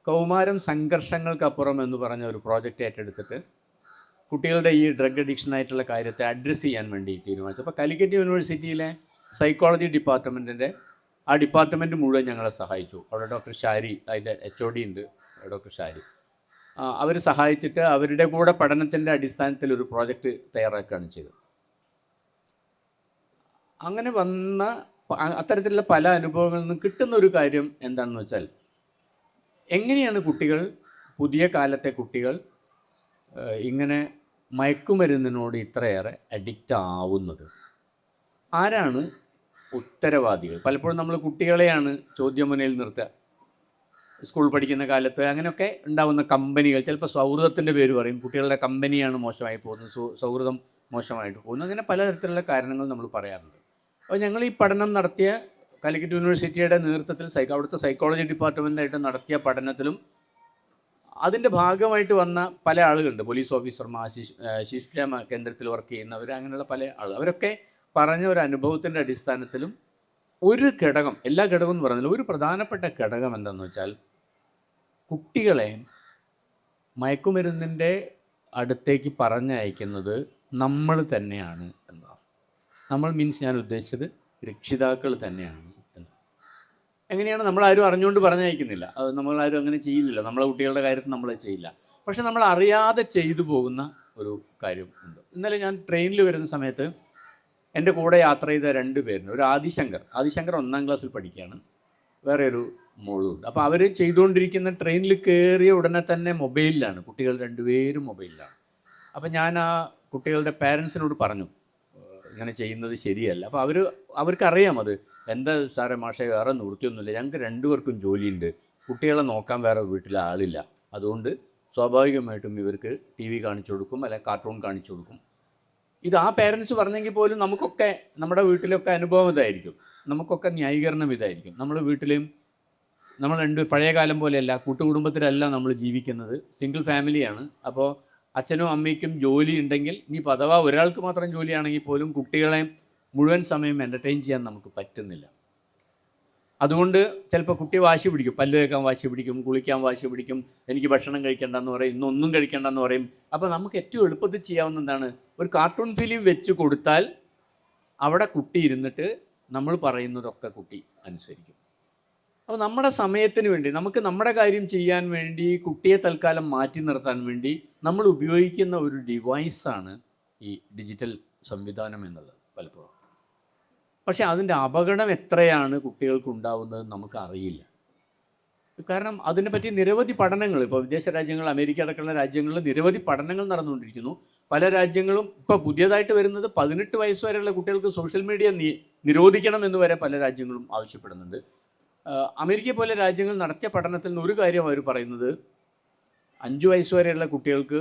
കൗമാരം സംഘർഷങ്ങൾക്കപ്പുറം എന്ന് പറഞ്ഞ ഒരു പ്രോജക്റ്റ് ഏറ്റെടുത്തിട്ട് കുട്ടികളുടെ ഈ ഡ്രഗ് അഡിക്ഷനായിട്ടുള്ള കാര്യത്തെ അഡ്രസ്സ് ചെയ്യാൻ വേണ്ടി തീരുമാനിച്ചു. അപ്പോൾ കാലിക്കറ്റ് യൂണിവേഴ്സിറ്റിയിലെ സൈക്കോളജി ഡിപ്പാർട്ട്മെൻറ്റിൻ്റെ ആ ഡിപ്പാർട്ട്മെൻറ്റ് മുഴുവൻ ഞങ്ങളെ സഹായിച്ചു. അവിടെ ഡോക്ടർ ഷാരി, അതിൻ്റെ HOD ഉണ്ട് ഡോക്ടർ ഷാരി. അവർ സഹായിച്ചിട്ട് അവരുടെ കൂടെ പഠനത്തിൻ്റെ അടിസ്ഥാനത്തിൽ ഒരു പ്രോജക്റ്റ് തയ്യാറാക്കുകയാണ് ചെയ്തത്. അങ്ങനെ വന്ന അത്തരത്തിലുള്ള പല അനുഭവങ്ങളിൽ നിന്നും കിട്ടുന്ന ഒരു കാര്യം എന്താണെന്ന് വെച്ചാൽ, എങ്ങനെയാണ് കുട്ടികൾ, പുതിയ കാലത്തെ കുട്ടികൾ ഇങ്ങനെ മയക്കുമരുന്നിനോട് ഇത്രയേറെ അഡിക്റ്റ് ആവുന്നത്? ആരാണ് ഉത്തരവാദികൾ? പലപ്പോഴും നമ്മൾ കുട്ടികളെയാണ് ചോദ്യമുനയിൽ നിർത്തുക. സ്കൂൾ പഠിക്കുന്ന കാലത്ത് അങ്ങനെയൊക്കെ ഉണ്ടാകുന്ന കമ്പനികൾ, ചിലപ്പോൾ സൗഹൃദത്തിൻ്റെ പേര് പറയും, കുട്ടികളുടെ കമ്പനിയാണ് മോശമായി പോകുന്നത്, സൗഹൃദം മോശമായിട്ട് പോകുന്നു, അങ്ങനെ പലതരത്തിലുള്ള കാരണങ്ങൾ നമ്മൾ പറയാറുണ്ട്. അപ്പോൾ ഞങ്ങൾ ഈ പഠനം നടത്തിയ കാലിക്കറ്റ് യൂണിവേഴ്സിറ്റിയുടെ നേതൃത്വത്തിൽ അവിടുത്തെ സൈക്കോളജി ഡിപ്പാർട്ട്മെൻറ്റായിട്ട് നടത്തിയ പഠനത്തിലും അതിൻ്റെ ഭാഗമായിട്ട് വന്ന പല ആളുകളുണ്ട്. പോലീസ് ഓഫീസർമാർ, ശിശുക്ഷേമ കേന്ദ്രത്തിൽ വർക്ക് ചെയ്യുന്നവർ, അങ്ങനെയുള്ള പല ആളുകൾ, അവരൊക്കെ പറഞ്ഞ ഒരു അനുഭവത്തിൻ്റെ അടിസ്ഥാനത്തിലും ഒരു ഘടകം, എല്ലാ ഘടകം എന്ന് പറഞ്ഞാൽ ഒരു പ്രധാനപ്പെട്ട ഘടകം എന്താണെന്ന് വെച്ചാൽ, കുട്ടികളെ മയക്കുമരുന്നിൻ്റെ അടുത്തേക്ക് പറഞ്ഞയക്കുന്നത് നമ്മൾ തന്നെയാണ് എന്നതാണ്. നമ്മൾ മീൻസ് ഞാൻ ഉദ്ദേശിച്ചത് രക്ഷിതാക്കൾ തന്നെയാണ് എന്ന്. എങ്ങനെയാണ്? നമ്മളാരും അറിഞ്ഞുകൊണ്ട് പറഞ്ഞയക്കുന്നില്ല, അത് നമ്മളാരും അങ്ങനെ ചെയ്യില്ല. നമ്മളെ കുട്ടികളുടെ കാര്യത്തിൽ നമ്മൾ ചെയ്യില്ല. പക്ഷെ നമ്മൾ അറിയാതെ ചെയ്തു പോകുന്ന ഒരു കാര്യം ഉണ്ട്. ഇന്നലെ ഞാൻ ട്രെയിനിൽ വരുന്ന സമയത്ത് എൻ്റെ കൂടെ യാത്ര ചെയ്ത 2 പേരുണ്ട്. ഒരു ആദിശങ്കർ 1ാം ക്ലാസ്സിൽ പഠിക്കുകയാണ്, വേറെ ഒരു മോളുണ്ട്. അപ്പോൾ അവർ ചെയ്തുകൊണ്ടിരിക്കുന്ന ട്രെയിനിൽ കയറിയ ഉടനെ തന്നെ മൊബൈലിലാണ്, കുട്ടികൾ 2 പേരും മൊബൈലിലാണ്. അപ്പോൾ ഞാൻ ആ കുട്ടികളുടെ പാരൻസിനോട് പറഞ്ഞു, ഇങ്ങനെ ചെയ്യുന്നത് ശരിയല്ല. അപ്പോൾ അവർക്കറിയാം അത്. എന്താ സാറേ മാഷേ, വേറെ നിവൃത്തിയൊന്നുമില്ല, ഞങ്ങൾക്ക് 2 പേർക്കും ജോലിയുണ്ട്, കുട്ടികളെ നോക്കാൻ വേറെ വീട്ടിൽ ആളില്ല, അതുകൊണ്ട് സ്വാഭാവികമായിട്ടും ഇവർക്ക് TV കാണിച്ചു കൊടുക്കും, അല്ലെങ്കിൽ കാർട്ടൂൺ കാണിച്ചു കൊടുക്കും. ഇത് ആ പേരൻസ് പറഞ്ഞെങ്കിൽ പോലും നമുക്കൊക്കെ നമ്മുടെ വീട്ടിലൊക്കെ അനുഭവം ഇതായിരിക്കും, നമുക്കൊക്കെ ന്യായീകരണം ഇതായിരിക്കും. നമ്മൾ വീട്ടിലും നമ്മൾ പഴയ കാലം പോലെയല്ല, കൂട്ടുകുടുംബത്തിലല്ല നമ്മൾ ജീവിക്കുന്നത്, സിംഗിൾ ഫാമിലിയാണ്. അപ്പോൾ അച്ഛനും അമ്മയ്ക്കും ജോലി ഉണ്ടെങ്കിൽ, ഇനി അഥവാ ഒരാൾക്ക് മാത്രം ജോലിയാണെങ്കിൽ പോലും കുട്ടികളെ മുഴുവൻ സമയം എൻ്റർടൈൻ ചെയ്യാൻ നമുക്ക് പറ്റുന്നില്ല. അതുകൊണ്ട് ചിലപ്പോൾ കുട്ടി വാശി പിടിക്കും, പല്ല് തേക്കാൻ വാശി പിടിക്കും, കുളിക്കാൻ വാശി പിടിക്കും, എനിക്ക് ഭക്ഷണം കഴിക്കേണ്ടെന്ന് പറയും, ഇന്നൊന്നും കഴിക്കേണ്ടെന്ന് പറയും. അപ്പോൾ നമുക്ക് ഏറ്റവും എളുപ്പത്തിൽ ചെയ്യാവുന്ന എന്താണ്? ഒരു കാർട്ടൂൺ ഫിലിം വെച്ച് കൊടുത്താൽ അവിടെ കുട്ടി ഇരുന്നിട്ട് നമ്മൾ പറയുന്നതൊക്കെ കുട്ടി അനുസരിക്കും. അപ്പോൾ നമ്മുടെ സമയത്തിന് വേണ്ടി, നമുക്ക് നമ്മുടെ കാര്യം ചെയ്യാൻ വേണ്ടി, കുട്ടിയെ തൽക്കാലം മാറ്റി നിർത്താൻ വേണ്ടി നമ്മൾ ഉപയോഗിക്കുന്ന ഒരു ഡിവൈസാണ് ഈ ഡിജിറ്റൽ സംവിധാനം എന്നുള്ളത് പലപ്പോഴും. പക്ഷേ അതിൻ്റെ അപകടം എത്രയാണ് കുട്ടികൾക്ക് ഉണ്ടാവുന്നത് നമുക്കറിയില്ല. കാരണം അതിനെപ്പറ്റി നിരവധി പഠനങ്ങൾ, ഇപ്പോൾ വിദേശ രാജ്യങ്ങൾ, അമേരിക്ക അടക്കമുള്ള രാജ്യങ്ങളിൽ നിരവധി പഠനങ്ങൾ നടന്നുകൊണ്ടിരിക്കുന്നു. പല രാജ്യങ്ങളും ഇപ്പോൾ പുതിയതായിട്ട് വരുന്നത് 18 വയസ്സ് വരെയുള്ള കുട്ടികൾക്ക് സോഷ്യൽ മീഡിയ നിരോധിക്കണം എന്ന് വരെ പല രാജ്യങ്ങളും ആവശ്യപ്പെടുന്നുണ്ട്. അമേരിക്ക പോലെ രാജ്യങ്ങൾ നടത്തിയ പഠനത്തിൽ നിന്ന് ഒരു കാര്യം അവർ പറയുന്നത്, 5 വയസ്സ് വരെയുള്ള കുട്ടികൾക്ക്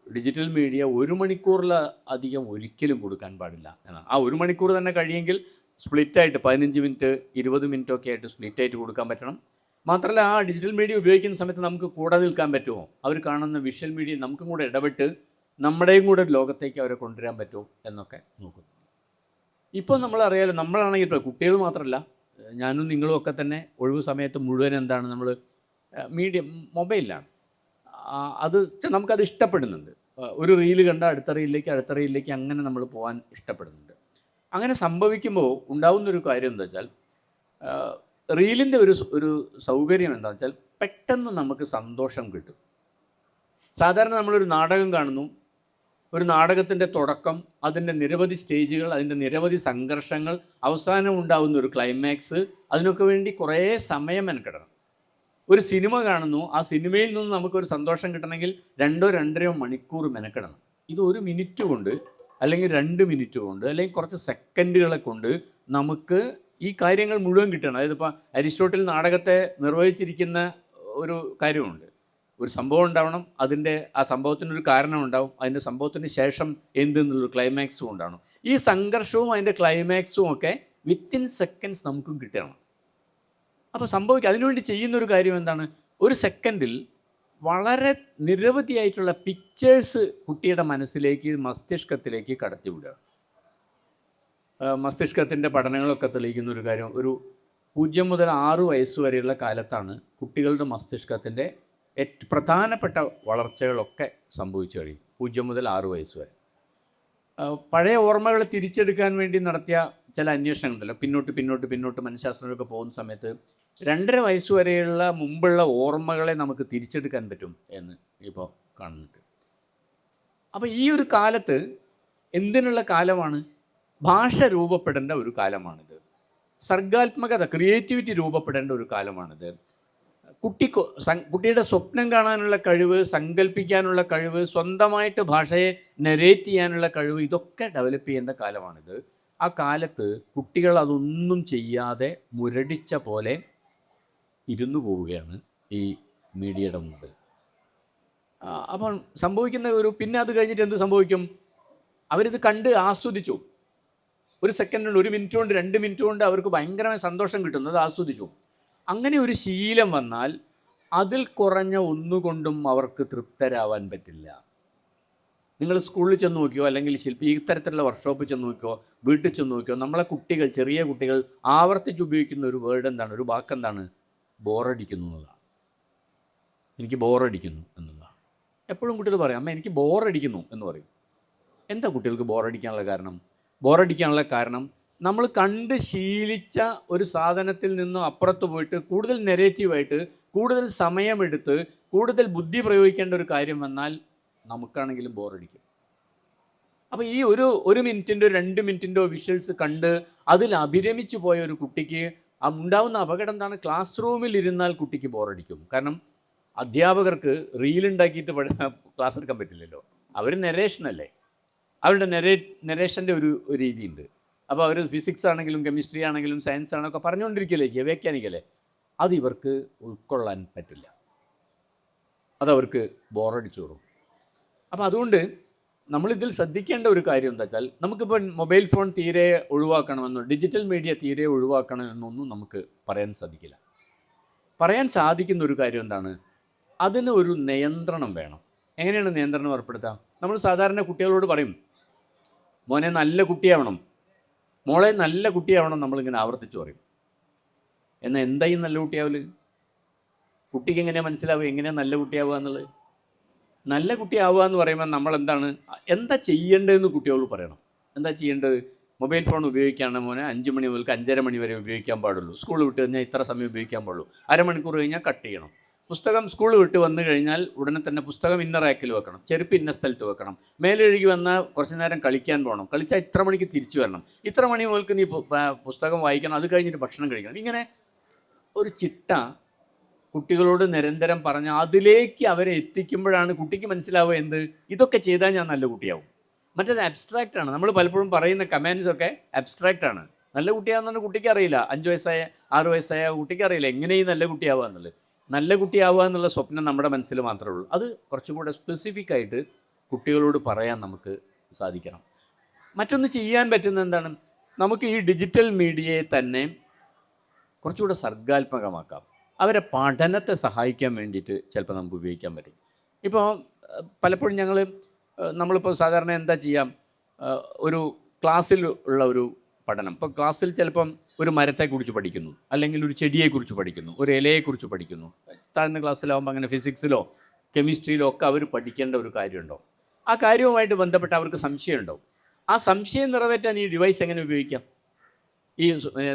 ഡിജിറ്റൽ മീഡിയ 1 മണിക്കൂറിൽ അധികം ഒരിക്കലും കൊടുക്കാൻ പാടില്ല എന്നാണ്. ആ 1 മണിക്കൂർ തന്നെ കഴിയെങ്കിൽ സ്പ്ലിറ്റായിട്ട് 15 മിനിറ്റ് 20 മിനിറ്റ് ഒക്കെ ആയിട്ട് സ്പ്ലിറ്റായിട്ട് കൊടുക്കാൻ പറ്റണം. മാത്രമല്ല, ആ ഡിജിറ്റൽ മീഡിയ ഉപയോഗിക്കുന്ന സമയത്ത് നമുക്ക് കൂടെ നിൽക്കാൻ പറ്റുമോ, അവർ കാണുന്ന വിഷ്വൽ മീഡിയ നമുക്കും കൂടെ ഇടപെട്ട് നമ്മുടെയും കൂടെ ലോകത്തേക്ക് അവരെ കൊണ്ടുവരാൻ പറ്റുമോ എന്നൊക്കെ നോക്കുന്നു. ഇപ്പോൾ നമ്മളറിയാലോ, നമ്മളാണെങ്കിൽ ഇപ്പോൾ കുട്ടികൾ മാത്രമല്ല, ഞാനും നിങ്ങളും ഒക്കെ തന്നെ ഒഴിവ് സമയത്ത് മുഴുവൻ എന്താണ്, നമ്മൾ മൊബൈലിലാണ്. അത് നമുക്കത് ഇഷ്ടപ്പെടുന്നുണ്ട്. ഒരു റീല് കണ്ട അടുത്ത റീലിലേക്ക് അങ്ങനെ നമ്മൾ പോകാൻ ഇഷ്ടപ്പെടുന്നുണ്ട്. അങ്ങനെ സംഭവിക്കുമ്പോൾ ഉണ്ടാകുന്നൊരു കാര്യം എന്താ വെച്ചാൽ, റീലിൻ്റെ ഒരു സൗകര്യം എന്താണെന്ന് വെച്ചാൽ, പെട്ടെന്ന് നമുക്ക് സന്തോഷം കിട്ടും. സാധാരണ നമ്മളൊരു നാടകം കാണുന്നു, ഒരു നാടകത്തിൻ്റെ തുടക്കം, അതിൻ്റെ നിരവധി സ്റ്റേജുകൾ, അതിൻ്റെ നിരവധി സംഘർഷങ്ങൾ, അവസാനം ഉണ്ടാകുന്ന ഒരു ക്ലൈമാക്സ്, അതിനൊക്കെ വേണ്ടി കുറേ സമയം മെനക്കെടണം. ഒരു സിനിമ കാണുന്നു, ആ സിനിമയിൽ നിന്ന് നമുക്കൊരു സന്തോഷം കിട്ടണമെങ്കിൽ 2-2.5 മണിക്കൂർ മെനക്കെടണം. ഇത് 1 മിനിറ്റ് കൊണ്ട്, അല്ലെങ്കിൽ 2 മിനിറ്റ് കൊണ്ട്, അല്ലെങ്കിൽ കുറച്ച് സെക്കൻഡുകളെ കൊണ്ട് നമുക്ക് ഈ കാര്യങ്ങൾ മുഴുവൻ കിട്ടണം. അതായത് ഇപ്പോൾ അരിസ്റ്റോട്ടിൽ നാടകത്തെ നിർവഹിച്ചിരിക്കുന്ന ഒരു കാര്യമുണ്ട്. ഒരു സംഭവം ഉണ്ടാവണം, ആ സംഭവത്തിനൊരു കാരണം ഉണ്ടാവും, അതിൻ്റെ സംഭവത്തിന് ശേഷം എന്തെന്നുള്ളൊരു ക്ലൈമാക്സും ഉണ്ടാവണം. ഈ സംഘർഷവും അതിൻ്റെ ക്ലൈമാക്സും ഒക്കെ വിത്തിൻ സെക്കൻഡ്സ് നമുക്കും കിട്ടണം. അപ്പോൾ അതിനുവേണ്ടി ചെയ്യുന്നൊരു കാര്യം എന്താണ്? ഒരു സെക്കൻഡിൽ വളരെ നിരവധിയായിട്ടുള്ള പിക്ചേഴ്സ് കുട്ടിയുടെ മനസ്സിലേക്ക്, മസ്തിഷ്കത്തിലേക്ക് കടത്തിവിടുക. മസ്തിഷ്കത്തിൻ്റെ പഠനങ്ങളൊക്കെ തെളിയിക്കുന്ന ഒരു കാര്യം, ഒരു 0 മുതൽ 6 വയസ്സ് വരെയുള്ള കാലത്താണ് കുട്ടികളുടെ മസ്തിഷ്കത്തിൻ്റെ പ്രധാനപ്പെട്ട വളർച്ചകളൊക്കെ സംഭവിച്ചു കഴിയും. 0 മുതൽ 6 വയസ്സ് വരെ. പഴയ ഓർമ്മകൾ തിരിച്ചെടുക്കാൻ വേണ്ടി നടത്തിയ ചില അന്വേഷണങ്ങളുണ്ടല്ലോ, പിന്നോട്ട് മനഃശാസ്ത്രമൊക്കെ പോകുന്ന സമയത്ത് 2.5 വയസ്സ് വരെയുള്ള മുമ്പുള്ള ഓർമ്മകളെ നമുക്ക് തിരിച്ചെടുക്കാൻ പറ്റും എന്ന് ഇപ്പോൾ കാണുന്നുണ്ട്. അപ്പോൾ ഈ ഒരു കാലത്ത് എന്തിനുള്ള കാലമാണ്? ഭാഷ രൂപപ്പെടേണ്ട ഒരു കാലമാണിത്. സർഗാത്മകത, ക്രിയേറ്റിവിറ്റി രൂപപ്പെടേണ്ട ഒരു കാലമാണിത്. കുട്ടിയുടെ സ്വപ്നം കാണാനുള്ള കഴിവ്, സങ്കല്പിക്കാനുള്ള കഴിവ്, സ്വന്തമായിട്ട് ഭാഷയെ നരേറ്റ് ചെയ്യാനുള്ള കഴിവ്, ഇതൊക്കെ ഡെവലപ്പ് ചെയ്യേണ്ട കാലമാണിത്. ആ കാലത്ത് കുട്ടികൾ അതൊന്നും ചെയ്യാതെ മുരടിച്ച പോലെ ഇരുന്നു പോവുകയാണ് ഈ മീഡിയയുടെ മുമ്പിൽ. അപ്പം സംഭവിക്കുന്ന പിന്നെ അത് കഴിഞ്ഞിട്ട് എന്ത് സംഭവിക്കും? അവരിത് കണ്ട് ആസ്വദിച്ചു. 1 സെക്കൻഡ് കൊണ്ട്, 1 മിനിറ്റ് കൊണ്ട്, 2 മിനിറ്റ് കൊണ്ട് അവർക്ക് ഭയങ്കരമായ സന്തോഷം കിട്ടുന്നത് ആസ്വദിച്ചു. അങ്ങനെ ഒരു ശീലം വന്നാൽ അതിൽ കുറഞ്ഞ ഒന്നുകൊണ്ടും അവർക്ക് തൃപ്തരാവാൻ പറ്റില്ല. നിങ്ങൾ സ്കൂളിൽ ചെന്ന് നോക്കിയോ, അല്ലെങ്കിൽ ഇത്തരത്തിലുള്ള വർക്ക്ഷോപ്പിൽ ചെന്ന് നോക്കിയോ, വീട്ടിൽ ചെന്ന് നോക്കിയോ, നമ്മളെ കുട്ടികൾ, ചെറിയ കുട്ടികൾ ആവർത്തിച്ച് ഉപയോഗിക്കുന്ന ഒരു വേർഡ് എന്താണ്, ഒരു വാക്കെന്താണ്? ബോറടിക്കുന്നു എന്നതാണ്. എനിക്ക് ബോറടിക്കുന്നു എന്നതാണ്. എപ്പോഴും കുട്ടികൾ പറയും, അമ്മ എനിക്ക് ബോറടിക്കുന്നു എന്ന് പറയും. എന്താ കുട്ടികൾക്ക് ബോറടിക്കാനുള്ള കാരണം? ബോറടിക്കാനുള്ള കാരണം നമ്മൾ കണ്ട് ശീലിച്ച ഒരു സാധനത്തിൽ നിന്നും അപ്പുറത്ത് പോയിട്ട് കൂടുതൽ നെഗറ്റീവായിട്ട്, കൂടുതൽ സമയമെടുത്ത്, കൂടുതൽ ബുദ്ധി പ്രയോഗിക്കേണ്ട ഒരു കാര്യം വന്നാൽ നമുക്കാണെങ്കിലും ബോറടിക്കും. അപ്പോൾ ഈ ഒരു മിനിറ്റിൻ്റെ 2 മിനിറ്റിൻ്റെ വിഷ്വൽസ് കണ്ട് അതിൽ അഭിരമിച്ചു പോയ ഒരു കുട്ടിക്ക് ഉണ്ടാവുന്ന അപകടം എന്താണ്? ക്ലാസ് റൂമിൽ ഇരുന്നാൽ കുട്ടിക്ക് ബോറടിക്കും. കാരണം അധ്യാപകർക്ക് റീലുണ്ടാക്കിയിട്ട് ക്ലാസ് എടുക്കാൻ പറ്റില്ലല്ലോ. അവർ നെരേഷനല്ലേ, അവരുടെ നെരേഷൻ്റെ ഒരു രീതിയുണ്ട്. അപ്പോൾ അവർ ഫിസിക്സ് ആണെങ്കിലും കെമിസ്ട്രി ആണെങ്കിലും സയൻസ് ആണൊക്കെ പറഞ്ഞുകൊണ്ടിരിക്കല്ലേ ചെയ്യുക, മെക്കാനിക്കല്ലേ. അത് ഇവർക്ക് ഉൾക്കൊള്ളാൻ പറ്റില്ല, അതവർക്ക് ബോറടിച്ചോറും. അപ്പോൾ അതുകൊണ്ട് നമ്മളിതിൽ ശ്രദ്ധിക്കേണ്ട ഒരു കാര്യം എന്താ വെച്ചാൽ, നമുക്കിപ്പോൾ മൊബൈൽ ഫോൺ തീരെ ഒഴിവാക്കണമെന്നോ ഡിജിറ്റൽ മീഡിയ തീരെ ഒഴിവാക്കണമെന്നൊന്നും നമുക്ക് പറയാൻ സാധിക്കില്ല. പറയാൻ സാധിക്കുന്ന ഒരു കാര്യം എന്താണ്? അതിന് ഒരു നിയന്ത്രണം വേണം. എങ്ങനെയാണ് നിയന്ത്രണം ഏർപ്പെടുത്തുക? നമ്മൾ സാധാരണ കുട്ടികളോട് പറയും, മോനെ നല്ല കുട്ടിയാവണം, മോളെ നല്ല കുട്ടിയാവണം, നമ്മളിങ്ങനെ ആവർത്തിച്ച് പറയും. എന്നാൽ എന്തായി നല്ല കുട്ടിയാവല്? കുട്ടിക്ക് എങ്ങനെയാണ് മനസ്സിലാവുക എങ്ങനെയാണ് നല്ല കുട്ടിയാവുക എന്നുള്ളത്? നല്ല കുട്ടിയാവുക എന്ന് പറയുമ്പോൾ നമ്മൾ എന്താ ചെയ്യേണ്ടതെന്ന് കുട്ടികളോട് പറയണം. എന്താ ചെയ്യേണ്ടത്? മൊബൈൽ ഫോൺ ഉപയോഗിക്കുകയാണ് മോനെ 5 മണി മുതൽ 5:30 മണി വരെ ഉപയോഗിക്കാൻ പാടുള്ളൂ. സ്കൂൾ വിട്ട് കഴിഞ്ഞാൽ ഇത്ര സമയം ഉപയോഗിക്കാൻ പാടുള്ളൂ. അരമണിക്കൂർ കഴിഞ്ഞാൽ കട്ട് ചെയ്യണം. പുസ്തകം സ്കൂൾ വിട്ട് വന്നു കഴിഞ്ഞാൽ ഉടനെ തന്നെ പുസ്തകം ഇന്ന റാക്കിൽ വെക്കണം, ചെരുപ്പ് ഇന്ന സ്ഥലത്ത് വെക്കണം, മേലെഴുകി വന്നാൽ കുറച്ച് നേരം കളിക്കാൻ പോകണം, കളിച്ചാൽ ഇത്ര മണിക്ക് തിരിച്ചു വരണം, ഇത്ര മണി മുതൽക്ക് നീ പുസ്തകം വായിക്കണം, അത് കഴിഞ്ഞിട്ട് ഭക്ഷണം കഴിക്കണം. ഇങ്ങനെ ഒരു ചിട്ട കുട്ടികളോട് നിരന്തരം പറഞ്ഞ് അതിലേക്ക് അവരെ എത്തിക്കുമ്പോഴാണ് കുട്ടിക്ക് മനസ്സിലാവുക എന്ത്, ഇതൊക്കെ ചെയ്താൽ ഞാൻ നല്ല കുട്ടിയാവും. മറ്റേത് അബ്സ്ട്രാക്റ്റാണ്. നമ്മൾ പലപ്പോഴും പറയുന്ന കമാൻഡ്സൊക്കെ അബ്സ്ട്രാക്റ്റാണ്. നല്ല കുട്ടിയാവുന്ന കുട്ടിക്ക് അറിയില്ല. 5 വയസ്സായ 6 വയസ്സായ കുട്ടിക്ക് അറിയില്ല എങ്ങനെയും നല്ല കുട്ടിയാവുക എന്നുള്ളത്. നല്ല കുട്ടിയാവുക എന്നുള്ള സ്വപ്നം നമ്മുടെ മനസ്സിൽ മാത്രമേ ഉള്ളൂ. അത് കുറച്ചും കൂടെ സ്പെസിഫിക്കായിട്ട് കുട്ടികളോട് പറയാൻ നമുക്ക് സാധിക്കണം. മറ്റൊന്ന് ചെയ്യാൻ പറ്റുന്ന എന്താണ്? നമുക്ക് ഈ ഡിജിറ്റൽ മീഡിയയെ തന്നെ കുറച്ചുകൂടെ സർഗാത്മകമാക്കാം. അവരെ പഠനത്തെ സഹായിക്കാൻ വേണ്ടിയിട്ട് ചിലപ്പോൾ നമുക്ക് ഉപയോഗിക്കാൻ പറ്റും. ഇപ്പോൾ പലപ്പോഴും നമ്മളിപ്പോൾ സാധാരണ എന്താ ചെയ്യാം, ഒരു ക്ലാസ്സിൽ ഉള്ള ഒരു പഠനം, ഇപ്പോൾ ക്ലാസ്സിൽ ചിലപ്പം ഒരു മരത്തെക്കുറിച്ച് പഠിക്കുന്നു, അല്ലെങ്കിൽ ഒരു ചെടിയെക്കുറിച്ച് പഠിക്കുന്നു, ഒരു ഇലയെക്കുറിച്ച് പഠിക്കുന്നു. താഴ്ന്ന ക്ലാസ്സിലാവുമ്പോൾ അങ്ങനെ ഫിസിക്സിലോ കെമിസ്ട്രിയിലോ ഒക്കെ അവർ പഠിക്കേണ്ട ഒരു കാര്യമുണ്ടോ? ആ കാര്യവുമായിട്ട് ബന്ധപ്പെട്ട് അവർക്ക് സംശയമുണ്ടാവും. ആ സംശയം നിറവേറ്റാൻ ഈ ഡിവൈസ് എങ്ങനെ ഉപയോഗിക്കാം? ഈ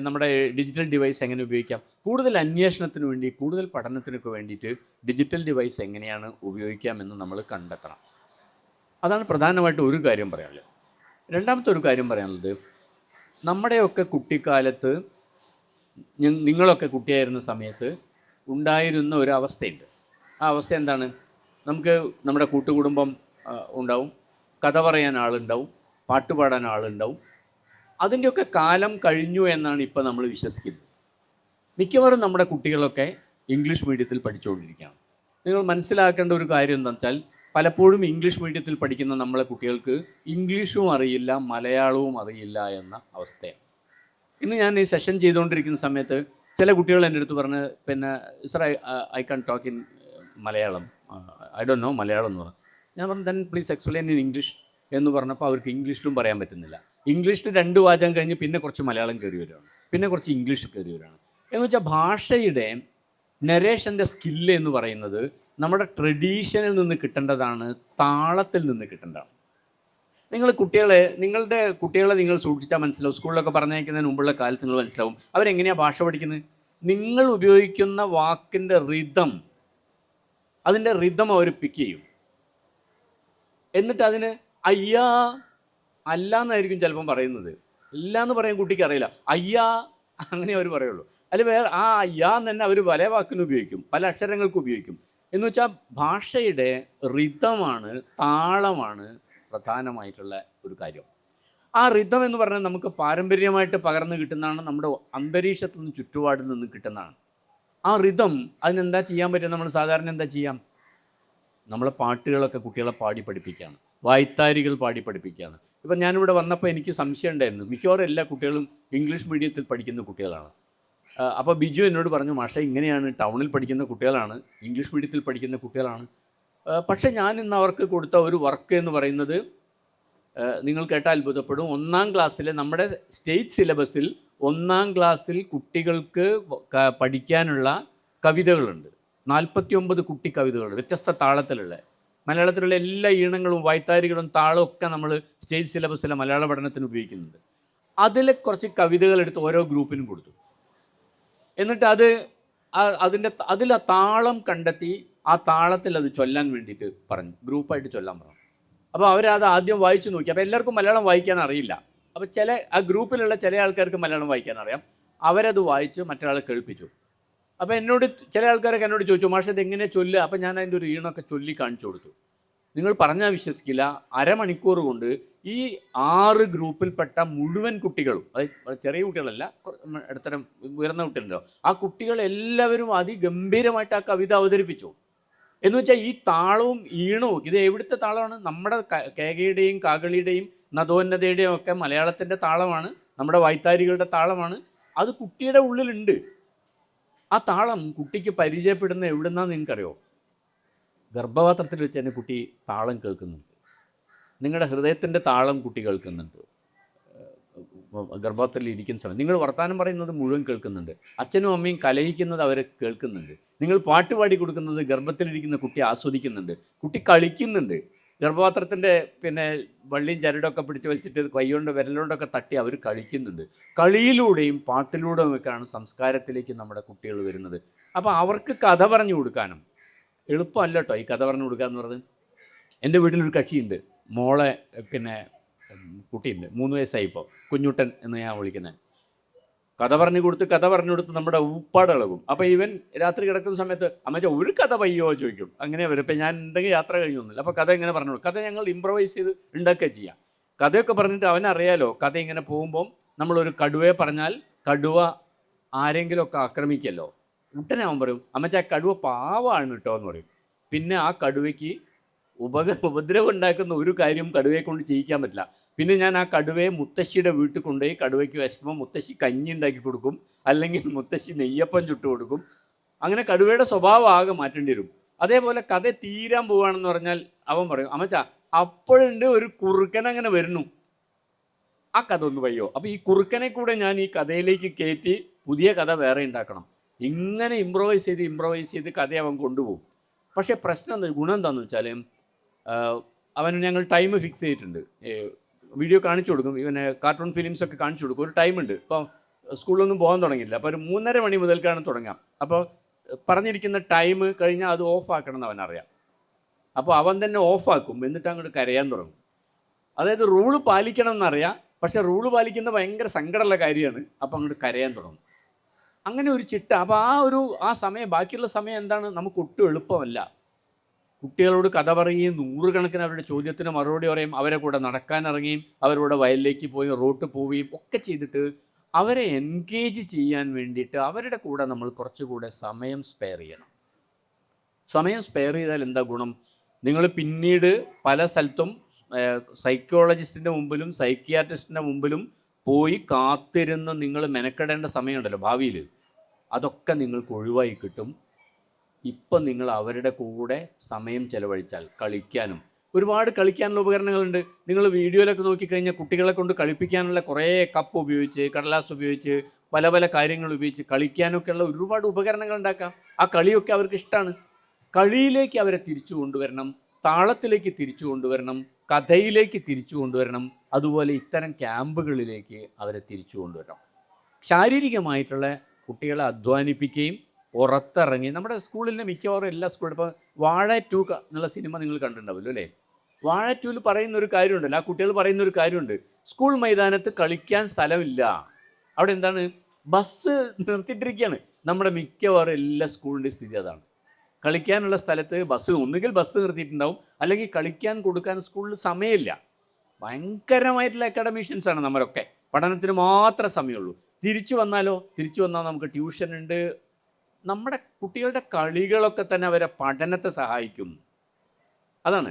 നമ്മുടെ ഡിജിറ്റൽ ഡിവൈസ് എങ്ങനെ ഉപയോഗിക്കാം? കൂടുതൽ അന്വേഷണത്തിന് വേണ്ടി, കൂടുതൽ പഠനത്തിനൊക്കെ വേണ്ടിയിട്ട് ഡിജിറ്റൽ ഡിവൈസ് എങ്ങനെയാണ് ഉപയോഗിക്കാമെന്ന് നമ്മൾ കണ്ടെത്തണം. അതാണ് പ്രധാനമായിട്ട് ഒരു കാര്യം പറയാനുള്ളത്. രണ്ടാമത്തെ ഒരു കാര്യം പറയാനുള്ളത്, നമ്മുടെയൊക്കെ കുട്ടിക്കാലത്ത്, നിങ്ങളൊക്കെ കുട്ടിയായിരുന്ന സമയത്ത് ഉണ്ടായിരുന്ന ഒരു അവസ്ഥയുണ്ട്. ആ അവസ്ഥ എന്താണ്? നമുക്ക് നമ്മുടെ കൂട്ടുകുടുംബം ഉണ്ടാവും, കഥ പറയാൻ ആളുണ്ടാവും, പാട്ടുപാടാൻ ആളുണ്ടാവും. അതിൻ്റെയൊക്കെ കാലം കഴിഞ്ഞു എന്നാണ് ഇപ്പോൾ നമ്മൾ വിശ്വസിക്കുന്നത്. മിക്കവാറും നമ്മുടെ കുട്ടികളൊക്കെ ഇംഗ്ലീഷ് മീഡിയത്തിൽ പഠിച്ചുകൊണ്ടിരിക്കുകയാണ്. നിങ്ങൾ മനസ്സിലാക്കേണ്ട ഒരു കാര്യം എന്താണെന്ന് വെച്ചാൽ, പലപ്പോഴും ഇംഗ്ലീഷ് മീഡിയത്തിൽ പഠിക്കുന്ന നമ്മളെ കുട്ടികൾക്ക് ഇംഗ്ലീഷും അറിയില്ല, മലയാളവും അറിയില്ല എന്ന അവസ്ഥയാണ്. ഇന്ന് ഞാൻ ഈ സെഷൻ ചെയ്തുകൊണ്ടിരിക്കുന്ന സമയത്ത് ചില കുട്ടികൾ എൻ്റെ അടുത്ത് പറഞ്ഞ്, പിന്നെ sir I can talk in Malayalam, I don't know Malayalam എന്ന് പറഞ്ഞു. ഞാൻ പറഞ്ഞു then please explain in English എന്ന് പറഞ്ഞപ്പോൾ അവർക്ക് ഇംഗ്ലീഷിലും പറയാൻ പറ്റുന്നില്ല. ഇംഗ്ലീഷിൽ 2 വാചകം കഴിഞ്ഞ് പിന്നെ കുറച്ച് മലയാളം കയറി വരികയാണ്, പിന്നെ കുറച്ച് ഇംഗ്ലീഷ് കയറി വരികയാണ്. എന്ന് വെച്ചാൽ ഭാഷയുടെ നരേഷൻ്റെ സ്കില്ല് എന്ന് പറയുന്നത് നമ്മുടെ ട്രഡീഷനിൽ നിന്ന് കിട്ടേണ്ടതാണ്, താളത്തിൽ നിന്ന് കിട്ടേണ്ടതാണ്. നിങ്ങളുടെ കുട്ടികളെ നിങ്ങൾ സൂക്ഷിച്ചാൽ മനസ്സിലാവും. സ്കൂളിലൊക്കെ പറഞ്ഞയക്കുന്നതിന് മുമ്പുള്ള കാലത്ത് നിങ്ങൾ മനസ്സിലാവും അവരെങ്ങനെയാണ് ഭാഷ പഠിക്കുന്നത്. നിങ്ങൾ ഉപയോഗിക്കുന്ന വാക്കിൻ്റെ അതിൻ്റെ റിതം അവർ പിക്ക് ചെയ്യും. എന്നിട്ട് അതിന് അയ്യാ അല്ല എന്നായിരിക്കും ചിലപ്പം പറയുന്നത്. അല്ല എന്ന് പറയാൻ കുട്ടിക്ക് അറിയില്ല, അയ്യാ അങ്ങനെ അവർ പറയുള്ളൂ. അതിൽ വേറെ ആ അയ്യാ എന്ന് തന്നെ അവർ പല വാക്കിന് ഉപയോഗിക്കും, പല അക്ഷരങ്ങൾക്ക് ഉപയോഗിക്കും. എന്ന് വെച്ചാൽ ഭാഷയുടെ റിതമാണ്, താളമാണ് പ്രധാനമായിട്ടുള്ള ഒരു കാര്യം. ആ റിതം എന്ന് പറഞ്ഞാൽ നമുക്ക് പാരമ്പര്യമായിട്ട് പകർന്നു കിട്ടുന്നതാണ്, നമ്മുടെ അന്തരീക്ഷത്തിൽ നിന്ന് ചുറ്റുപാടിൽ നിന്ന് കിട്ടുന്നതാണ്. ആ റിതം അതിനെന്താ ചെയ്യാൻ പറ്റുക? നമ്മൾ സാധാരണ എന്താ ചെയ്യാം? നമ്മളെ പാട്ടുകളൊക്കെ കുട്ടികളെ പാടി പഠിപ്പിക്കുകയാണ്, വായ്ത്താരികൾ പാടി പഠിപ്പിക്കുകയാണ്. ഇപ്പം ഞാനിവിടെ വന്നപ്പോൾ എനിക്ക് സംശയം ഉണ്ടായിരുന്നു, മിക്കവാറും എല്ലാ കുട്ടികളും ഇംഗ്ലീഷ് മീഡിയത്തിൽ പഠിക്കുന്ന കുട്ടികളാണ്. അപ്പോൾ ബിജു എന്നോട് പറഞ്ഞു, മാഷേ ഇങ്ങനെയാണ്, ടൗണിൽ പഠിക്കുന്ന കുട്ടികളാണ്, ഇംഗ്ലീഷ് മീഡിയത്തിൽ പഠിക്കുന്ന കുട്ടികളാണ്. പക്ഷേ ഞാൻ ഇന്ന് അവർക്ക് കൊടുത്ത ഒരു വർക്ക് എന്ന് പറയുന്നത് നിങ്ങൾ കേട്ടാൽ അത്ഭുതപ്പെടും. 1ാം ക്ലാസ്സിലെ നമ്മുടെ സ്റ്റേറ്റ് സിലബസിൽ 1ാം ക്ലാസ്സിൽ കുട്ടികൾക്ക് പഠിക്കാനുള്ള കവിതകളുണ്ട്. 49 കുട്ടി കവിതകളുണ്ട്, വ്യത്യസ്ത താളത്തിലുള്ള. മലയാളത്തിലുള്ള എല്ലാ ഈണങ്ങളും വായ്ത്താരികളും താളവും ഒക്കെ നമ്മൾ സ്റ്റേറ്റ് സിലബസിലെ മലയാള പഠനത്തിന് ഉപയോഗിക്കുന്നുണ്ട്. അതിൽ കുറച്ച് കവിതകളെടുത്ത് ഓരോ ഗ്രൂപ്പിനും കൊടുത്തു. എന്നിട്ട് അതിൽ ആ താളം കണ്ടെത്തി ആ താളത്തിൽ അത് ചൊല്ലാൻ വേണ്ടിയിട്ട് പറഞ്ഞു, ഗ്രൂപ്പായിട്ട് ചൊല്ലാൻ പറഞ്ഞു. അപ്പോൾ അവരത് ആദ്യം വായിച്ചു നോക്കി. അപ്പോൾ എല്ലാവർക്കും മലയാളം വായിക്കാൻ അറിയില്ല. അപ്പോൾ ആ ഗ്രൂപ്പിലുള്ള ചില ആൾക്കാർക്ക് മലയാളം വായിക്കാൻ അറിയാം. അവരത് വായിച്ച് മറ്റൊരാളെ കേൾപ്പിച്ചു. അപ്പോൾ ചില ആൾക്കാരൊക്കെ എന്നോട് ചോദിച്ചു, മാഷേ ഇത് എങ്ങനെ ചൊല്ലുക? അപ്പോൾ ഞാൻ അതിൻ്റെ ഒരു ഈണമൊക്കെ ചൊല്ലി കാണിച്ചു കൊടുത്തു. നിങ്ങൾ പറഞ്ഞാൽ വിശ്വസിക്കില്ല, അരമണിക്കൂർ കൊണ്ട് ഈ 6 ഗ്രൂപ്പിൽപ്പെട്ട മുഴുവൻ കുട്ടികളും, അത് ചെറിയ കുട്ടികളല്ല, ഇടത്തരം ഉയർന്ന കുട്ടികളുണ്ടോ, ആ കുട്ടികളെല്ലാവരും അതിഗംഭീരമായിട്ട് ആ കവിത അവതരിപ്പിച്ചു. എന്ന് വെച്ചാൽ ഈ താളവും ഈണവും, ഇത് എവിടുത്തെ താളമാണ്? നമ്മുടെ കേകയുടെയും കാകളിയുടെയും നദോന്നതയുടെയും ഒക്കെ മലയാളത്തിൻ്റെ താളമാണ്, നമ്മുടെ വായ്ത്താരികളുടെ താളമാണ്. അത് കുട്ടിയുടെ ഉള്ളിലുണ്ട്. ആ താളം കുട്ടിക്ക് പരിചയപ്പെടുന്ന എവിടുന്നാന്ന് നിങ്ങൾക്കറിയോ? ഗർഭപാത്രത്തിൽ വെച്ച് തന്നെ കുട്ടി താളം കേൾക്കുന്നുണ്ട്. നിങ്ങളുടെ ഹൃദയത്തിൻ്റെ താളം കുട്ടി കേൾക്കുന്നുണ്ട്. ഗർഭത്തിൽ ഇരിക്കുന്ന സമയം നിങ്ങൾ വർത്തമാനം പറയുന്നത് മുഴുവൻ കേൾക്കുന്നുണ്ട്. അച്ഛനും അമ്മയും കലഹിക്കുന്നത് അവരെ കേൾക്കുന്നുണ്ട്. നിങ്ങൾ പാട്ട് പാടി കൊടുക്കുന്നത് ഗർഭത്തിലിരിക്കുന്ന കുട്ടി ആസ്വദിക്കുന്നുണ്ട്. കുട്ടി കളിക്കുന്നുണ്ട്. ഗർഭപാത്രത്തിൻ്റെ വള്ളിയും ചരടൊക്കെ പിടിച്ച് വലിച്ചിട്ട് കൈകൊണ്ട് വിരലുകൊണ്ടൊക്കെ തട്ടി അവർ കളിക്കുന്നുണ്ട്. കളിയിലൂടെയും പാട്ടിലൂടെയും ഒക്കെയാണ് സംസ്കാരത്തിലേക്ക് നമ്മുടെ കുട്ടികൾ വരുന്നത്. അപ്പോൾ അവർക്ക് കഥ പറഞ്ഞു കൊടുക്കാനും എളുപ്പമല്ല കേട്ടോ ഈ കഥ പറഞ്ഞു കൊടുക്കുക എന്ന് പറഞ്ഞത്. എൻ്റെ വീട്ടിലൊരു കക്ഷിയുണ്ട്, മോളെ കുട്ടിയുണ്ട്, 3 വയസ്സായിപ്പോൾ, കുഞ്ഞുട്ടൻ എന്ന് ഞാൻ വിളിക്കുന്നത്. കഥ പറഞ്ഞു കൊടുത്ത് നമ്മുടെ ഉപ്പാടിളകും. അപ്പോൾ ഇവൻ രാത്രി കിടക്കുന്ന സമയത്ത് അമ്മച്ച ഒരു കഥ പയ്യോ ചോദിക്കും. അങ്ങനെ വരും. ഇപ്പം ഞാൻ എന്തെങ്കിലും യാത്ര കഴിഞ്ഞൊന്നുമില്ല, അപ്പോൾ കഥ ഇങ്ങനെ പറഞ്ഞു കൊടുക്കും. കഥ ഞങ്ങൾ ഇമ്പ്രവൈസ് ചെയ്ത് ഉണ്ടാക്കുക ചെയ്യാം. കഥയൊക്കെ പറഞ്ഞിട്ട് അവനറിയാലോ, കഥ ഇങ്ങനെ പോകുമ്പം നമ്മളൊരു കടുവയെ പറഞ്ഞാൽ കടുവ ആരെങ്കിലുമൊക്കെ ആക്രമിക്കല്ലോ. ഉടനെ അവൻ പറയും, അമ്മച്ച കടുവ പാവമാണ് കേട്ടോ എന്ന് പറയും. പിന്നെ ആ കടുവയ്ക്ക് ഉപദ്രവം ഉണ്ടാക്കുന്ന ഒരു കാര്യം കടുവയെ കൊണ്ട് ചെയ്യിക്കാൻ പറ്റില്ല. പിന്നെ ഞാൻ ആ കടുവയെ മുത്തശ്ശിയുടെ വീട്ടിൽ കൊണ്ടുപോയി കടുവയ്ക്ക് വിശക്കുമ്പോൾ മുത്തശ്ശി കഞ്ഞി ഉണ്ടാക്കി കൊടുക്കും, അല്ലെങ്കിൽ മുത്തശ്ശി നെയ്യപ്പം ചുട്ട് കൊടുക്കും. അങ്ങനെ കടുവയുടെ സ്വഭാവം ആകെ മാറ്റേണ്ടി വരും. അതേപോലെ കഥ തീരാൻ പോവുകയാണെന്ന് പറഞ്ഞാൽ അവൻ പറയും, അമ്മച്ച അപ്പോഴുണ്ട് ഒരു കുറുക്കൻ അങ്ങനെ വരുന്നു, ആ കഥ ഒന്ന് വയ്യോ. അപ്പോൾ ഈ കുറുക്കനെ കൂടെ ഞാൻ ഈ കഥയിലേക്ക് കയറ്റി പുതിയ കഥ വേറെ ഉണ്ടാക്കണം. ഇങ്ങനെ ഇമ്പ്രവൈസ് ചെയ്ത് കഥ അവൻ കൊണ്ടുപോകും. പക്ഷേ ഗുണം എന്താണെന്ന് വെച്ചാൽ അവന് ഞങ്ങൾ ടൈം ഫിക്സ് ചെയ്തിട്ടുണ്ട്. വീഡിയോ കാണിച്ചു കൊടുക്കും, ഇവനെ കാർട്ടൂൺ ഫിലിംസൊക്കെ കാണിച്ചു കൊടുക്കും. ഒരു ടൈമുണ്ട്. ഇപ്പോൾ സ്കൂളിലൊന്നും പോകാൻ തുടങ്ങിയില്ല, അപ്പോൾ ഒരു 3:30 മണി മുതൽക്കാണ് തുടങ്ങാം. അപ്പോൾ പറഞ്ഞിരിക്കുന്ന ടൈം കഴിഞ്ഞാൽ അത് ഓഫാക്കണം എന്ന് അവനറിയാം. അപ്പോൾ അവൻ തന്നെ ഓഫാക്കും, എന്നിട്ട് അങ്ങോട്ട് കരയാൻ തുടങ്ങും. അതായത് റൂള് പാലിക്കണം എന്നറിയാം, പക്ഷേ റൂള് പാലിക്കുന്ന ഭയങ്കര സങ്കടമുള്ള കാര്യമാണ്. അപ്പോൾ അങ്ങോട്ട് കരയാൻ തുടങ്ങും. അങ്ങനെ ഒരു ചിട്ട. അപ്പോൾ ആ സമയം, ബാക്കിയുള്ള സമയം എന്താണ്, നമുക്ക് ഒട്ടും എളുപ്പമല്ല. കുട്ടികളോട് കഥ പറയുകയും 100 കണക്കിന് അവരുടെ ചോദ്യത്തിന് മറുപടി പറയും, അവരെ കൂടെ നടക്കാനിറങ്ങുകയും അവരുടെ വയലിലേക്ക് പോയി റോട്ട് പോവുകയും ഒക്കെ ചെയ്തിട്ട് അവരെ എൻഗേജ് ചെയ്യാൻ വേണ്ടിയിട്ട് അവരുടെ കൂടെ നമ്മൾ കുറച്ചുകൂടെ സമയം സ്പെയർ ചെയ്യണം. സമയം സ്പെയർ ചെയ്താൽ എന്താ ഗുണം? നിങ്ങൾ പിന്നീട് പല സ്ഥലത്തും സൈക്കോളജിസ്റ്റിൻ്റെ മുമ്പിലും സൈക്കിയാട്രിസ്റ്റിൻ്റെ മുമ്പിലും പോയി കാത്തിരുന്ന് നിങ്ങൾ മെനക്കെടേണ്ട സമയമുണ്ടല്ലോ ഭാവിയിൽ, അതൊക്കെ നിങ്ങൾക്ക് ഒഴിവായി കിട്ടും. ഇപ്പം നിങ്ങൾ അവരുടെ കൂടെ സമയം ചെലവഴിച്ചാൽ, കളിക്കാനും ഒരുപാട് കളിക്കാനുള്ള ഉപകരണങ്ങളുണ്ട്. നിങ്ങൾ വീഡിയോയിലൊക്കെ നോക്കിക്കഴിഞ്ഞാൽ കുട്ടികളെ കൊണ്ട് കളിപ്പിക്കാനുള്ള കുറേ കപ്പ് ഉപയോഗിച്ച്, കടലാസ് ഉപയോഗിച്ച്, പല പല കാര്യങ്ങൾ ഉപയോഗിച്ച് കളിക്കാനൊക്കെയുള്ള ഒരുപാട് ഉപകരണങ്ങൾ ഉണ്ടാക്കാം. ആ കളിയൊക്കെ അവർക്ക് ഇഷ്ടമാണ്. കളിയിലേക്ക് അവരെ തിരിച്ചു കൊണ്ടുവരണം, താളത്തിലേക്ക് തിരിച്ചു കൊണ്ടുവരണം, കഥയിലേക്ക് തിരിച്ചു കൊണ്ടുവരണം. അതുപോലെ ഇത്തരം ക്യാമ്പുകളിലേക്ക് അവരെ തിരിച്ചു കൊണ്ടുവരണം. ശാരീരികമായിട്ടുള്ള കുട്ടികളെ അധ്വാനിപ്പിക്കുകയും പുറത്തിറങ്ങി നമ്മുടെ സ്കൂളിലെ മിക്കവാറും എല്ലാ സ്കൂളിലും ഇപ്പോൾ വാഴ 2 എന്നുള്ള സിനിമ നിങ്ങൾ കണ്ടിട്ടുണ്ടാവുമല്ലോ അല്ലേ? വാഴ 2 പറയുന്നൊരു കാര്യമുണ്ടല്ലോ, ആ കുട്ടികൾ പറയുന്നൊരു കാര്യമുണ്ട്. സ്കൂൾ മൈതാനത്ത് കളിക്കാൻ സ്ഥലമില്ല. അവിടെ എന്താണ്, ബസ് നിർത്തിയിട്ടിരിക്കുകയാണ്. നമ്മുടെ മിക്കവാറും എല്ലാ സ്കൂളിൻ്റെ സ്ഥിതി അതാണ്. കളിക്കാനുള്ള സ്ഥലത്ത് ഒന്നുകിൽ ബസ് നിർത്തിയിട്ടുണ്ടാവും, അല്ലെങ്കിൽ കളിക്കാൻ കൊടുക്കാൻ സ്കൂളിൽ സമയമില്ല. ഭയങ്കരമായിട്ടുള്ള അക്കാഡമീഷ്യൻസാണ് നമ്മളൊക്കെ. പഠനത്തിന് മാത്രമേ സമയമുള്ളൂ. തിരിച്ചു വന്നാൽ നമുക്ക് ട്യൂഷൻ ഉണ്ട്. നമ്മുടെ കുട്ടികളുടെ കളികളൊക്കെ തന്നെ അവരെ പഠനത്തെ സഹായിക്കും. അതാണ്,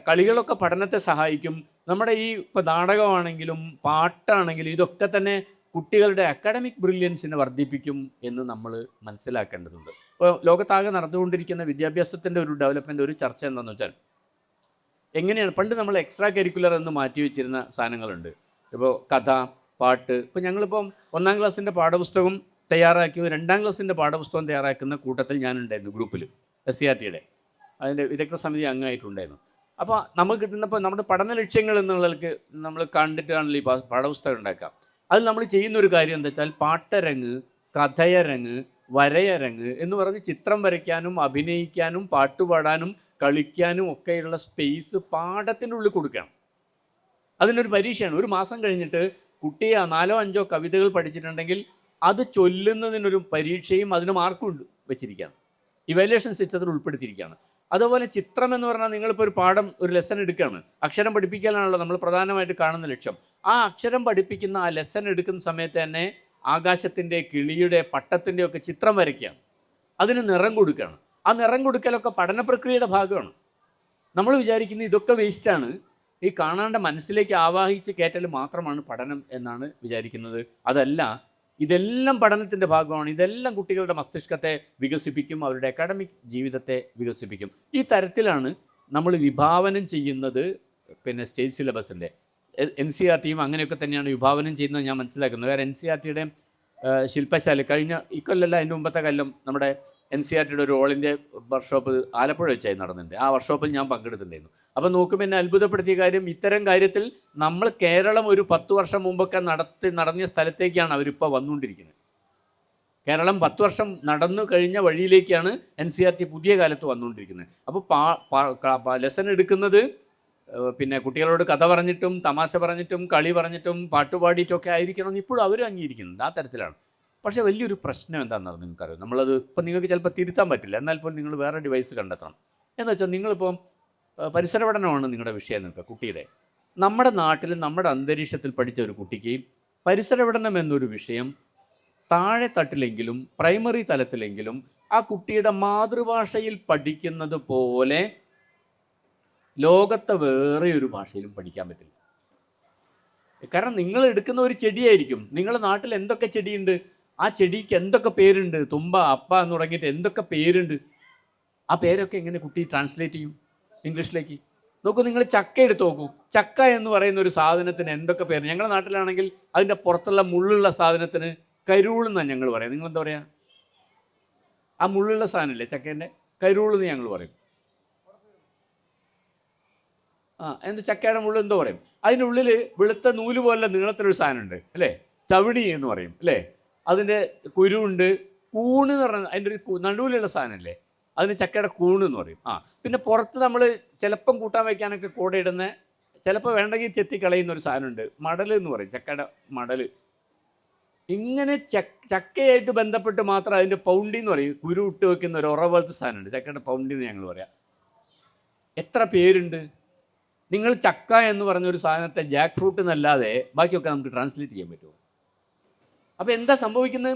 കളികളൊക്കെ പഠനത്തെ സഹായിക്കും. നമ്മുടെ ഈ ഇപ്പോൾ നാടകമാണെങ്കിലും പാട്ടാണെങ്കിലും ഇതൊക്കെ തന്നെ കുട്ടികളുടെ അക്കാഡമിക് ബ്രില്യൻസിനെ വർദ്ധിപ്പിക്കും എന്ന് നമ്മൾ മനസ്സിലാക്കേണ്ടതുണ്ട്. ഇപ്പോൾ ലോകത്താകെ നടന്നുകൊണ്ടിരിക്കുന്ന വിദ്യാഭ്യാസത്തിൻ്റെ ഒരു ഡെവലപ്മെൻ്റ്, ഒരു ചർച്ച എന്താണെന്ന് വെച്ചാൽ, എങ്ങനെയാണ് പണ്ട് നമ്മൾ എക്സ്ട്രാ കരിക്കുലർ എന്ന് മാറ്റി വെച്ചിരുന്ന സാധനങ്ങളുണ്ട്. ഇപ്പോൾ കഥ, പാട്ട്. ഇപ്പോൾ ഞങ്ങളിപ്പം 1ാം ക്ലാസ്സിൻ്റെ പാഠപുസ്തകം തയ്യാറാക്കി 2ാം ക്ലാസ്സിൻ്റെ പാഠപുസ്തകം തയ്യാറാക്കുന്ന കൂട്ടത്തിൽ ഞാനുണ്ടായിരുന്നു, ഗ്രൂപ്പിൽ SCERTയുടെ അതിൻ്റെ വിദഗ്ധ സമിതി അംഗമായിട്ടുണ്ടായിരുന്നു. അപ്പോൾ നമുക്ക് കിട്ടുന്നപ്പോൾ നമ്മുടെ പഠന ലക്ഷ്യങ്ങൾ എന്നുള്ളവർക്ക് നമ്മൾ കണ്ടിട്ടാണല്ലോ ഈ പാഠപുസ്തകം ഉണ്ടാക്കുക. അതിൽ നമ്മൾ ചെയ്യുന്നൊരു കാര്യം എന്താ വെച്ചാൽ, പാട്ടരങ്ങ്, കഥയരങ്ങ്, വരയരങ്ങ് എന്ന് പറഞ്ഞ് ചിത്രം വരയ്ക്കാനും അഭിനയിക്കാനും പാട്ടുപാടാനും കളിക്കാനും ഒക്കെയുള്ള സ്പേസ് പാഠത്തിൻ്റെ ഉള്ളിൽ കൊടുക്കണം. അതിനൊരു പരീക്ഷയാണ്. ഒരു മാസം കഴിഞ്ഞിട്ട് കുട്ടിയെ 4ഓ 5ഓ കവിതകൾ പഠിച്ചിട്ടുണ്ടെങ്കിൽ അത് ചൊല്ലുന്നതിനൊരു പരീക്ഷയും അതിന് മാർക്കും വെച്ചിരിക്കുകയാണ്. ഇവാലുവേഷൻ സിസ്റ്റത്തിൽ ഉൾപ്പെടുത്തിയിരിക്കുകയാണ്. അതുപോലെ ചിത്രം എന്ന് പറഞ്ഞാൽ, നിങ്ങളിപ്പോൾ ഒരു ലെസൺ എടുക്കുകയാണ്. അക്ഷരം പഠിപ്പിക്കാനാണല്ലോ നമ്മൾ പ്രധാനമായിട്ട് കാണുന്ന ലക്ഷ്യം. ആ അക്ഷരം പഠിപ്പിക്കുന്ന ആ ലെസൺ എടുക്കുന്ന സമയത്ത് തന്നെ ആകാശത്തിൻ്റെ, കിളിയുടെ, പട്ടത്തിൻ്റെ ഒക്കെ ചിത്രം വരയ്ക്കുകയാണ്. അതിന് നിറം കൊടുക്കുകയാണ്. ആ നിറം കൊടുക്കലൊക്കെ പഠന പ്രക്രിയയുടെ ഭാഗമാണ്. നമ്മൾ വിചാരിക്കുന്നത് ഇതൊക്കെ വേസ്റ്റാണ്, ഈ കാണാണ്ട മനസ്സിലേക്ക് ആവാഹിച്ച് കയറ്റൽ മാത്രമാണ് പഠനം എന്നാണ് വിചാരിക്കുന്നത്. അതല്ല, ഇതെല്ലാം പഠനത്തിൻ്റെ ഭാഗമാണ്. ഇതെല്ലാം കുട്ടികളുടെ മസ്തിഷ്കത്തെ വികസിപ്പിക്കും, അവരുടെ അക്കാഡമിക് ജീവിതത്തെ വികസിപ്പിക്കും. ഈ തരത്തിലാണ് നമ്മൾ വിഭാവനം ചെയ്യുന്നത്. പിന്നെ സ്റ്റേറ്റ് സിലബസിൻ്റെ NCERTയും അങ്ങനെയൊക്കെ തന്നെയാണ് വിഭാവനം ചെയ്യുന്നത് ഞാൻ മനസ്സിലാക്കുന്നത്. വേറെ NCERTയുടെ ശില്പശാല കഴിഞ്ഞ ഇക്കൊല്ലല്ല, അതിൻ്റെ മുമ്പത്തെ കൊല്ലം നമ്മുടെ NCERTയുടെ ഒരു ഓൾ ഇന്ത്യ വർക്ക്ഷോപ്പ് ആലപ്പുഴ വെച്ചായി നടന്നിട്ടുണ്ട്. ആ വർക്ക്ഷോപ്പിൽ ഞാൻ പങ്കെടുത്തിട്ടുണ്ടായിരുന്നു. അപ്പോൾ നോക്കുമ്പോൾ എന്നെ അത്ഭുതപ്പെടുത്തിയ കാര്യം, ഇത്തരം കാര്യത്തിൽ നമ്മൾ കേരളം ഒരു 10 വർഷം മുമ്പൊക്കെ നടന്ന സ്ഥലത്തേക്കാണ് അവരിപ്പോൾ വന്നുകൊണ്ടിരിക്കുന്നത്. കേരളം 10 വർഷം നടന്നു കഴിഞ്ഞ വഴിയിലേക്കാണ് NCERT പുതിയ കാലത്ത് വന്നുകൊണ്ടിരിക്കുന്നത്. അപ്പോൾ ലെസൺ എടുക്കുന്നത് പിന്നെ കുട്ടികളോട് കഥ പറഞ്ഞിട്ടും തമാശ പറഞ്ഞിട്ടും കളി പറഞ്ഞിട്ടും പാട്ടുപാടിയിട്ടൊക്കെ ആയിരിക്കണം ഇപ്പോഴും അവരും അംഗീകരിക്കുന്നുണ്ട്. ആ തരത്തിലാണ്. പക്ഷേ വലിയൊരു പ്രശ്നം എന്താണെന്ന് നിങ്ങൾക്കറിയാം. നമ്മളത് ഇപ്പം നിങ്ങൾക്ക് ചിലപ്പോൾ തിരുത്താൻ പറ്റില്ല, എന്നാൽ പോലും നിങ്ങൾ വേറെ ഡിവൈസ് കണ്ടെത്തണം. എന്ന് വെച്ചാൽ, നിങ്ങളിപ്പോൾ പരിസര പഠനമാണ് നിങ്ങളുടെ വിഷയം നിൽക്കുക കുട്ടിയുടെ. നമ്മുടെ നാട്ടിൽ നമ്മുടെ അന്തരീക്ഷത്തിൽ പഠിച്ച ഒരു കുട്ടിക്ക് പരിസര പഠനം എന്നൊരു വിഷയം താഴെ തട്ടിലെങ്കിലും പ്രൈമറി തലത്തിലെങ്കിലും ആ കുട്ടിയുടെ മാതൃഭാഷയിൽ പഠിക്കുന്നത് പോലെ ലോകത്തെ വേറെ ഒരു ഭാഷയിലും പഠിക്കാൻ പറ്റില്ല. കാരണം നിങ്ങൾ എടുക്കുന്ന ഒരു ചെടിയായിരിക്കും. നിങ്ങളുടെ നാട്ടിൽ എന്തൊക്കെ ചെടിയുണ്ട്, ആ ചെടിക്ക് എന്തൊക്കെ പേരുണ്ട്, തുമ്പ, അപ്പ എന്ന് തുടങ്ങിയിട്ട് എന്തൊക്കെ പേരുണ്ട്. ആ പേരൊക്കെ എങ്ങനെ കുട്ടി ട്രാൻസ്ലേറ്റ് ചെയ്യും ഇംഗ്ലീഷിലേക്ക്? നോക്കൂ, നിങ്ങൾ ചക്ക എടുത്ത് നോക്കൂ. ചക്ക എന്ന് പറയുന്ന ഒരു സാധനത്തിന് എന്തൊക്കെ പേര്. ഞങ്ങളുടെ നാട്ടിലാണെങ്കിൽ അതിൻ്റെ പുറത്തുള്ള മുള്ളുള്ള സാധനത്തിന് കരുളെന്നാണ് ഞങ്ങൾ പറയാം. നിങ്ങളെന്താ പറയുക? ആ മുള്ളുള്ള സാധനമില്ലേ ചക്കേൻ്റെ, കരുളെന്ന് ഞങ്ങൾ പറയും. എന്ത് ചക്കയുടെ മുള്ളിൽ എന്തോ പറയും. അതിൻ്റെ ഉള്ളിൽ വെളുത്ത നൂല് പോലെ നീളത്തിലൊരു സാധനമുണ്ട് അല്ലേ, ചവിടി എന്ന് പറയും അല്ലേ. അതിൻ്റെ കുരുവുണ്ട്. കൂണ് എന്ന് പറഞ്ഞാൽ അതിൻ്റെ ഒരു നടുവിലുള്ള സാധനമല്ലേ, അതിന് ചക്കയുടെ കൂണ് എന്ന് പറയും. പിന്നെ പുറത്ത് നമ്മൾ ചിലപ്പം കൂട്ടാൻ വയ്ക്കാനൊക്കെ കൂടെ ഇടുന്ന, ചിലപ്പോൾ വേണ്ടെങ്കിൽ ചെത്തി കളയുന്ന ഒരു സാധനമുണ്ട്, മടൽ എന്ന് പറയും, ചക്കയുടെ മടൽ. ഇങ്ങനെ ചക്കയായിട്ട് ബന്ധപ്പെട്ട് മാത്രം അതിൻ്റെ പൗണ്ടി എന്ന് പറയും, കുരു ഇട്ട് വെക്കുന്ന ഒരു ഉറ പോലത്തെ സാധനമുണ്ട്, ചക്കയുടെ പൗണ്ടി എന്ന് ഞങ്ങൾ പറയാം. എത്ര പേരുണ്ട്. നിങ്ങൾ ചക്ക എന്ന് പറഞ്ഞൊരു സാധനത്തെ ജാക്ക് ഫ്രൂട്ട് എന്നല്ലാതെ ബാക്കിയൊക്കെ നമുക്ക് ട്രാൻസ്ലേറ്റ് ചെയ്യാൻ പറ്റുമോ? അപ്പോൾ എന്താ സംഭവിക്കുന്നത്?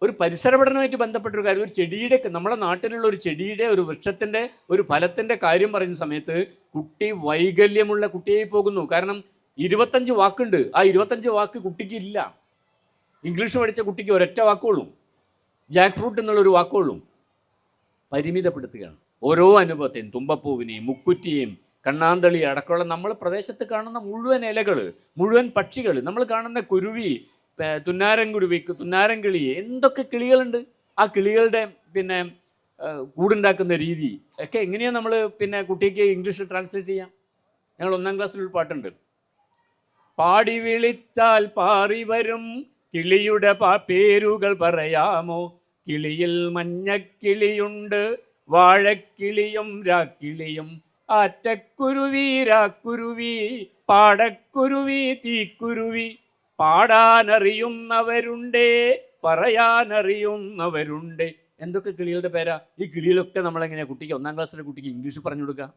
ഒരു പരിസര പഠനമായിട്ട് ബന്ധപ്പെട്ടൊരു കാര്യം, ഒരു ചെടിയുടെ, നമ്മുടെ നാട്ടിലുള്ള ഒരു ചെടിയുടെ, ഒരു വൃക്ഷത്തിൻ്റെ, ഒരു ഫലത്തിൻ്റെ കാര്യം പറയുന്ന സമയത്ത് കുട്ടി വൈകല്യമുള്ള കുട്ടിയായി പോകുന്നു. കാരണം 25 വാക്കുണ്ട്, ആ 25 വാക്ക് കുട്ടിക്ക് ഇല്ല. ഇംഗ്ലീഷ് പഠിച്ച കുട്ടിക്ക് ഒരൊറ്റ വാക്കുള്ളൂ, ജാക്ക് ഫ്രൂട്ട് എന്നുള്ളൊരു വാക്കുള്ളൂ. പരിമിതപ്പെടുത്തുകയാണ് ഓരോ അനുഭവത്തെയും. തുമ്പപ്പൂവിനെയും മുക്കുറ്റിയെയും കണ്ണാന്തളി അടക്കമുള്ള നമ്മൾ പ്രദേശത്ത് കാണുന്ന മുഴുവൻ ഇലകൾ, മുഴുവൻ പക്ഷികൾ, നമ്മൾ കാണുന്ന കുരുവി, തുന്നാരൻ കുരുവി, തുന്നാരൻ കിളി, എന്തൊക്കെ കിളികളുണ്ട്. ആ കിളികളുടെ പിന്നെ കൂടുണ്ടാക്കുന്ന രീതി ഒക്കെ എങ്ങനെയാണ് നമ്മൾ പിന്നെ കുട്ടിക്ക് ഇംഗ്ലീഷിൽ ട്രാൻസ്ലേറ്റ് ചെയ്യാം? ഞങ്ങൾ 1ാം ക്ലാസ്സിൽ ഒരു പാട്ടുണ്ട്. പാടി വിളിച്ചാൽ പാറി വരും കിളിയുടെ പേരുകൾ പറയാമോ? കിളിയിൽ മഞ്ഞക്കിളിയുണ്ട്, വാഴക്കിളിയും രാക്കിളിയും, ആറ്റക്കുരുവി രാക്കുരുവി, പാടക്കുരുവി തീക്കുരുവി, പാടാനറിയുന്നവരുണ്ടേ, പറയാനറിയുന്നവരുണ്ടേ. എന്തൊക്കെ കിളികളുടെ പേരാ! ഈ കിളികളൊക്കെ നമ്മളെങ്ങനെയാണ് കുട്ടിക്ക് 1ാം ക്ലാസ്സിലെ കുട്ടിക്ക് ഇംഗ്ലീഷ് പറഞ്ഞു കൊടുക്കുക?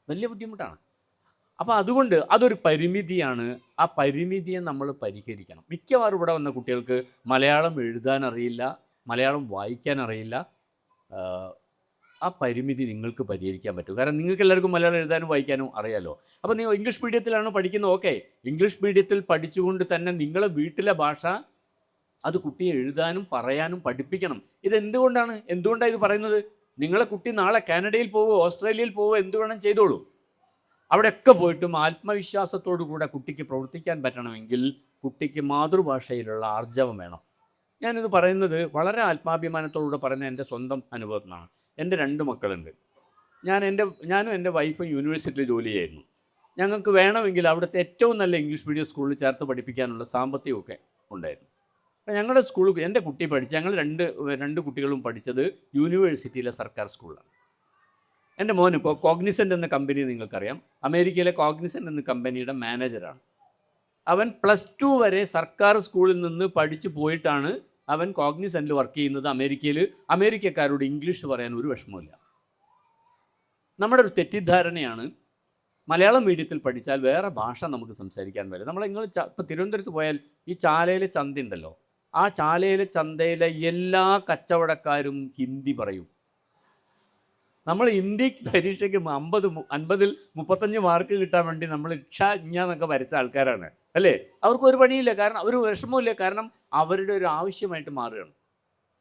വലിയ ബുദ്ധിമുട്ടാണ്. അപ്പോൾ അതുകൊണ്ട് അതൊരു പരിമിതിയാണ്. ആ പരിമിതിയെ നമ്മൾ പരിഹരിക്കണം. മിക്കവാറും ഇവിടെ വന്ന കുട്ടികൾക്ക് മലയാളം എഴുതാൻ അറിയില്ല, മലയാളം വായിക്കാൻ അറിയില്ല. ആ പരിമിതി നിങ്ങൾക്ക് പരിഹരിക്കാൻ പറ്റും. കാരണം നിങ്ങൾക്ക് എല്ലാവർക്കും മലയാളം എഴുതാനും വായിക്കാനും അറിയാലോ. അപ്പോൾ നിങ്ങൾ ഇംഗ്ലീഷ് മീഡിയത്തിലാണ് പഠിക്കുന്നത്, ഓക്കെ. ഇംഗ്ലീഷ് മീഡിയത്തിൽ പഠിച്ചുകൊണ്ട് തന്നെ നിങ്ങളെ വീട്ടിലെ ഭാഷ അത് കുട്ടിയെ എഴുതാനും പറയാനും പഠിപ്പിക്കണം. എന്തുകൊണ്ടാണ് ഇത് പറയുന്നത്? നിങ്ങളെ കുട്ടി നാളെ കാനഡയിൽ പോവോ, ഓസ്ട്രേലിയയിൽ പോവോ, എന്ത് വേണം ചെയ്തോളൂ. അവിടെയൊക്കെ പോയിട്ടും ആത്മവിശ്വാസത്തോടു കൂടെ കുട്ടിക്ക് പ്രവർത്തിക്കാൻ പറ്റണമെങ്കിൽ കുട്ടിക്ക് മാതൃഭാഷയിലുള്ള ആർജവം വേണം. ഞാനിത് പറയുന്നത് വളരെ ആത്മാഭിമാനത്തോടുകൂടെ പറയുന്ന എൻ്റെ സ്വന്തം അനുഭവത്തിനാണ്. എൻ്റെ 2 മക്കളുണ്ട്. ഞാനും എൻ്റെ വൈഫും യൂണിവേഴ്സിറ്റിയിൽ ജോലി ചെയ്യായിരുന്നു. ഞങ്ങൾക്ക് വേണമെങ്കിൽ അവിടുത്തെ ഏറ്റവും നല്ല ഇംഗ്ലീഷ് മീഡിയം സ്കൂളിൽ ചേർത്ത് പഠിപ്പിക്കാനുള്ള സാമ്പത്തികമൊക്കെ ഉണ്ടായിരുന്നു. അപ്പോൾ ഞങ്ങളുടെ സ്കൂളിൽ എൻ്റെ കുട്ടി ഞങ്ങൾ രണ്ട് കുട്ടികളും പഠിച്ചത് യൂണിവേഴ്സിറ്റിയിലെ സർക്കാർ സ്കൂളിലാണ്. എൻ്റെ മോനിപ്പോൾ കോഗ്നിസൻ്റ് എന്ന കമ്പനി നിങ്ങൾക്കറിയാം, അമേരിക്കയിലെ കോഗ്നിസൻ്റ് എന്ന കമ്പനിയുടെ മാനേജറാണ്. അവൻ +2 വരെ സർക്കാർ സ്കൂളിൽ നിന്ന് പഠിച്ചു പോയിട്ടാണ് അവൻ കോഗ്നിസൻ്റിൽ വർക്ക് ചെയ്യുന്നത്. അമേരിക്കക്കാരോട് ഇംഗ്ലീഷ് പറയാൻ ഒരു വിഷമമില്ല. നമ്മുടെ ഒരു തെറ്റിദ്ധാരണയാണ് മലയാളം മീഡിയത്തിൽ പഠിച്ചാൽ വേറെ ഭാഷ നമുക്ക് സംസാരിക്കാൻ പറ്റില്ല. നിങ്ങൾ ഇപ്പോൾ തിരുവനന്തപുരത്ത് പോയാൽ ഈ ചാലയിലെ ചന്തയുണ്ടല്ലോ, ആ ചാലയിലെ ചന്തയിലെ എല്ലാ കച്ചവടക്കാരും ഹിന്ദി പറയും. നമ്മൾ ഹിന്ദി പരീക്ഷയ്ക്ക് 50-ൽ 35 മാർക്ക് കിട്ടാൻ വേണ്ടി നമ്മൾ എന്നൊക്കെ വരച്ച ആൾക്കാരാണ് അല്ലേ? അവർക്ക് ഒരു പണിയില്ല, കാരണം ഒരു വിഷമമില്ല, കാരണം അവരുടെ ഒരു ആവശ്യമായിട്ട് മാറുകയാണ്.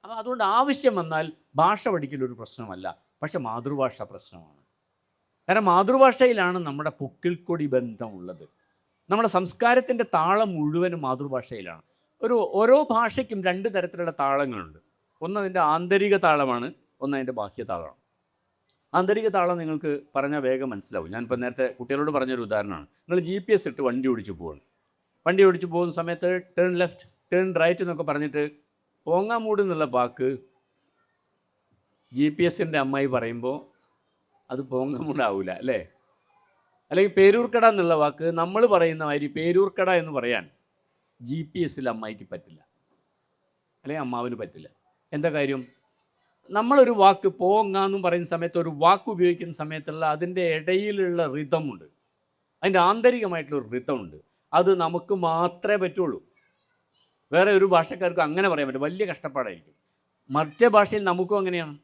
അപ്പോൾ അതുകൊണ്ട് ആവശ്യം വന്നാൽ ഭാഷ പഠിക്കലൊരു പ്രശ്നമല്ല, പക്ഷെ മാതൃഭാഷ പ്രശ്നമാണ്. കാരണം മാതൃഭാഷയിലാണ് നമ്മുടെ പൊക്കിൾക്കൊടി ബന്ധമുള്ളത്. നമ്മുടെ സംസ്കാരത്തിൻ്റെ താളം മുഴുവനും മാതൃഭാഷയിലാണ്. ഓരോ ഭാഷയ്ക്കും 2 തരത്തിലുള്ള താളങ്ങളുണ്ട്. ഒന്ന് അതിൻ്റെ ആന്തരിക താളമാണ്, ഒന്ന് അതിൻ്റെ ബാഹ്യ താളമാണ്. ആന്തരിക താളം നിങ്ങൾക്ക് പറഞ്ഞാൽ വേഗം മനസ്സിലാവും. ഞാനിപ്പോൾ നേരത്തെ കുട്ടികളോട് പറഞ്ഞൊരു ഉദാഹരണമാണ്. നിങ്ങൾ GPS ഇട്ട് വണ്ടി ഓടിച്ച് പോകുന്ന സമയത്ത് ടേൺ ലെഫ്റ്റ്, ടേൺ റൈറ്റ് എന്നൊക്കെ പറഞ്ഞിട്ട് പോങ്ങാമൂട് എന്നുള്ള വാക്ക് GPS-ൻ്റെ അമ്മായി പറയുമ്പോൾ അത് പോങ്ങാമൂടാവില്ല അല്ലേ? അല്ലെങ്കിൽ പേരൂർക്കട എന്നുള്ള വാക്ക് നമ്മൾ പറയുന്ന മാതിരി പേരൂർക്കട എന്ന് പറയാൻ GPS-ൽ അമ്മായിക്ക് പറ്റില്ല, അല്ലെങ്കിൽ അമ്മാവിന് പറ്റില്ല. എന്താ കാര്യം? നമ്മളൊരു വാക്ക് പോങ്ങാന്നും പറയുന്ന സമയത്ത്, ഒരു വാക്ക് ഉപയോഗിക്കുന്ന സമയത്തുള്ള അതിൻ്റെ ഇടയിലുള്ള റിതമുണ്ട്, അതിൻ്റെ ആന്തരികമായിട്ടുള്ളൊരു റിതമുണ്ട്. അത് നമുക്ക് മാത്രമേ പറ്റുള്ളൂ. വേറെ ഒരു ഭാഷക്കാർക്കും അങ്ങനെ പറയാൻ പറ്റും, വലിയ കഷ്ടപ്പാടായിരിക്കും. മറ്റേ ഭാഷയിൽ നമുക്കും അങ്ങനെയാണ്.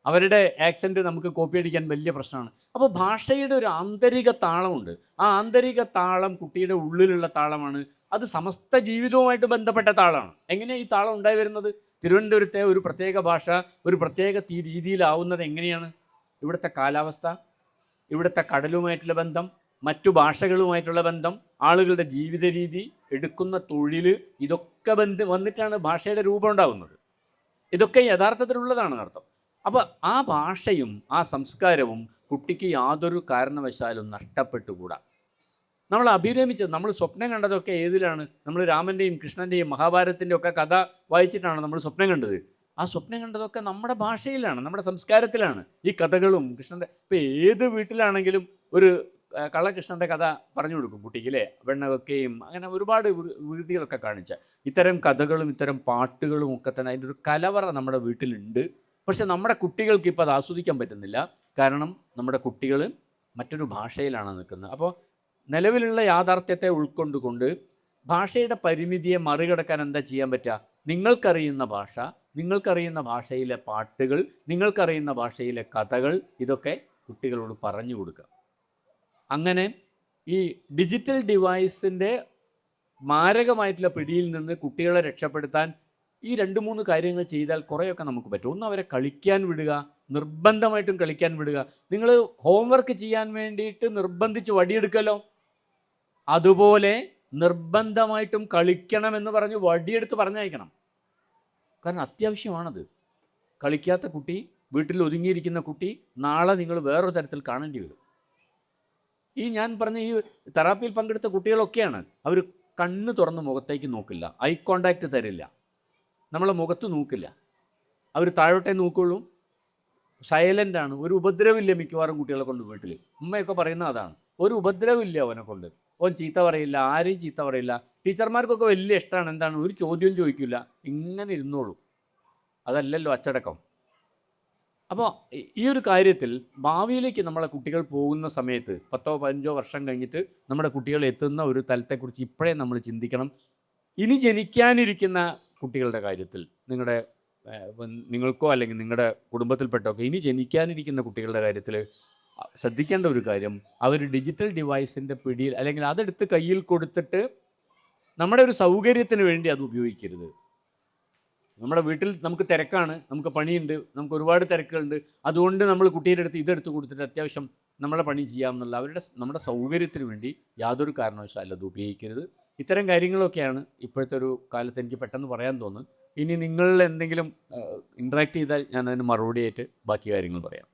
അവരുടെ ആക്സെൻറ്റ് നമുക്ക് കോപ്പി അടിക്കാൻ വലിയ പ്രശ്നമാണ്. അപ്പോൾ ഭാഷയുടെ ഒരു ആന്തരിക താളമുണ്ട്. ആ ആന്തരിക താളം കുട്ടിയുടെ ഉള്ളിലുള്ള താളമാണ്. അത് സമസ്ത ജീവിതവുമായിട്ട് ബന്ധപ്പെട്ട താളമാണ്. എങ്ങനെയാണ് ഈ താളം ഉണ്ടായി വരുന്നത്? തിരുവനന്തപുരത്തെ ഒരു പ്രത്യേക ഭാഷ ഒരു പ്രത്യേക രീതിയിലാവുന്നത് എങ്ങനെയാണ്? ഇവിടുത്തെ കാലാവസ്ഥ, ഇവിടുത്തെ കടലുമായിട്ടുള്ള ബന്ധം, മറ്റു ഭാഷകളുമായിട്ടുള്ള ബന്ധം, ആളുകളുടെ ജീവിത രീതി, എടുക്കുന്ന തൊഴിൽ, ഇതൊക്കെ വന്നിട്ടാണ് ഭാഷയുടെ രൂപം ഉണ്ടാകുന്നത്. ഇതൊക്കെ യഥാർത്ഥത്തിലുള്ളതാണ് അർത്ഥം. അപ്പോൾ ആ ഭാഷയും ആ സംസ്കാരവും കുട്ടിക്ക് യാതൊരു കാരണവശാലും നഷ്ടപ്പെട്ടുകൂടാ. നമ്മൾ അഭിരമിച്ചത്, നമ്മൾ സ്വപ്നം കണ്ടതൊക്കെ ഏതിലാണ്? നമ്മൾ രാമൻ്റെയും കൃഷ്ണൻ്റെയും മഹാഭാരതത്തിൻ്റെ ഒക്കെ കഥ വായിച്ചിട്ടാണ് നമ്മൾ സ്വപ്നം കണ്ടത്. ആ സ്വപ്നം കണ്ടതൊക്കെ നമ്മുടെ ഭാഷയിലാണ്, നമ്മുടെ സംസ്കാരത്തിലാണ്. ഈ കഥകളും കൃഷ്ണൻ്റെ, ഇപ്പോൾ ഏത് വീട്ടിലാണെങ്കിലും ഒരു കള്ളകൃഷ്ണൻ്റെ കഥ പറഞ്ഞു കൊടുക്കും കുട്ടിക്ക് അല്ലേ? വെണ്ണകൊക്കെയും അങ്ങനെ ഒരുപാട് വീതികളൊക്കെ കാണിച്ച ഇത്തരം കഥകളും ഇത്തരം പാട്ടുകളും ഒക്കെ തന്നെ അതിൻ്റെ ഒരു കലവറ നമ്മുടെ വീട്ടിലുണ്ട്. പക്ഷെ നമ്മുടെ കുട്ടികൾക്ക് ഇപ്പോൾ അത് ആസ്വദിക്കാൻ പറ്റുന്നില്ല. കാരണം നമ്മുടെ കുട്ടികൾ മറ്റൊരു ഭാഷയിലാണ് നിൽക്കുന്നത്. അപ്പോൾ നിലവിലുള്ള യാഥാർത്ഥ്യത്തെ ഉൾക്കൊണ്ടുകൊണ്ട് ഭാഷയുടെ പരിമിതിയെ മറികടക്കാൻ എന്താ ചെയ്യാൻ പറ്റുക? നിങ്ങൾക്കറിയുന്ന ഭാഷ, നിങ്ങൾക്കറിയുന്ന ഭാഷയിലെ പാട്ടുകൾ, നിങ്ങൾക്കറിയുന്ന ഭാഷയിലെ കഥകൾ, ഇതൊക്കെ കുട്ടികളോട് പറഞ്ഞു കൊടുക്കുക. അങ്ങനെ ഈ ഡിജിറ്റൽ ഡിവൈസിൻ്റെ മാരകമായിട്ടുള്ള പിടിയിൽ നിന്ന് കുട്ടികളെ രക്ഷപ്പെടുത്താൻ ഈ 2-3 കാര്യങ്ങൾ ചെയ്താൽ കുറേയൊക്കെ നമുക്ക് പറ്റും. ഒന്ന്, അവരെ കളിക്കാൻ വിടുക. നിർബന്ധമായിട്ടും കളിക്കാൻ വിടുക. നിങ്ങൾ ഹോംവർക്ക് ചെയ്യാൻ വേണ്ടിയിട്ട് നിർബന്ധിച്ച് വടിയെടുക്കല്ലോ, അതുപോലെ നിർബന്ധമായിട്ടും കളിക്കണമെന്ന് പറഞ്ഞ് വടിയെടുത്ത് പറഞ്ഞയക്കണം. കാരണം അത്യാവശ്യമാണത്. കളിക്കാത്ത കുട്ടി, വീട്ടിൽ ഒതുങ്ങിയിരിക്കുന്ന കുട്ടി നാളെ നിങ്ങൾ വേറൊരു തരത്തിൽ കാണേണ്ടി വരും. ഈ ഞാൻ പറഞ്ഞ ഈ തെറാപ്പിയിൽ പങ്കെടുത്ത കുട്ടികളൊക്കെയാണ്. അവർ കണ്ണ് തുറന്ന് മുഖത്തേക്ക് നോക്കില്ല, ഐ കോണ്ടാക്റ്റ് തരില്ല, നമ്മളെ മുഖത്ത് നോക്കില്ല, അവർ താഴോട്ടേ നോക്കുള്ളൂ, സൈലൻ്റാണ്, ഒരു ഉപദ്രവമില്ല മിക്കവാറും കുട്ടികളെ കൊണ്ട് വീട്ടിൽ. ഉമ്മയൊക്കെ പറയുന്ന അതാണ്, ഒരു ഉപദ്രവമില്ല അവനെ കൊണ്ട്, അവൻ ചീത്ത പറയില്ല, ആരെയും ചീത്ത പറയില്ല. ടീച്ചർമാർക്കൊക്കെ വലിയ ഇഷ്ടമാണ്, എന്താണ്, ഒരു ചോദ്യവും ചോദിക്കില്ല, ഇങ്ങനെ ഇരുന്നോളൂ. അതല്ലല്ലോ അച്ചടക്കം. അപ്പോൾ ഈ ഒരു കാര്യത്തിൽ ഭാവിയിലേക്ക് നമ്മളെ കുട്ടികൾ പോകുന്ന സമയത്ത് 10-15 വർഷം കഴിഞ്ഞിട്ട് നമ്മുടെ കുട്ടികൾ എത്തുന്ന ഒരു തലത്തെക്കുറിച്ച് ഇപ്പോഴേ നമ്മൾ ചിന്തിക്കണം. ഇനി ജനിക്കാനിരിക്കുന്ന കുട്ടികളുടെ കാര്യത്തിൽ നിങ്ങൾക്കോ അല്ലെങ്കിൽ നിങ്ങളുടെ കുടുംബത്തിൽപ്പെട്ടൊക്കെ ഇനി ജനിക്കാനിരിക്കുന്ന കുട്ടികളുടെ കാര്യത്തിൽ ശ്രദ്ധിക്കേണ്ട ഒരു കാര്യം, അവർ ഡിജിറ്റൽ ഡിവൈസിൻ്റെ പിടിയിൽ, അല്ലെങ്കിൽ അതെടുത്ത് കയ്യിൽ കൊടുത്തിട്ട് നമ്മുടെ ഒരു സൗകര്യത്തിന് വേണ്ടി അത് ഉപയോഗിക്കരുത്. നമ്മുടെ വീട്ടിൽ നമുക്ക് തിരക്കാണ്, നമുക്ക് പണിയുണ്ട്, നമുക്ക് ഒരുപാട് തിരക്കുകളുണ്ട്, അതുകൊണ്ട് നമ്മൾ കുട്ടിയുടെ അടുത്ത് ഇതെടുത്ത് കൊടുത്തിട്ട് അത്യാവശ്യം നമ്മളെ പണി ചെയ്യാമെന്നുള്ള നമ്മുടെ സൗകര്യത്തിന് വേണ്ടി യാതൊരു കാരണവശാലും അത് ഉപയോഗിക്കരുത്. ഇത്തരം കാര്യങ്ങളൊക്കെയാണ് ഇപ്പോഴത്തെ ഒരു കാലത്ത് എനിക്ക് പെട്ടെന്ന് പറയാൻ തോന്നുന്നു. ഇനി നിങ്ങൾ എന്തെങ്കിലും ഇൻട്രാക്ട് ചെയ്താൽ ഞാൻ അതിന് മറുപടിയായിട്ട് ബാക്കി കാര്യങ്ങൾ പറയാം.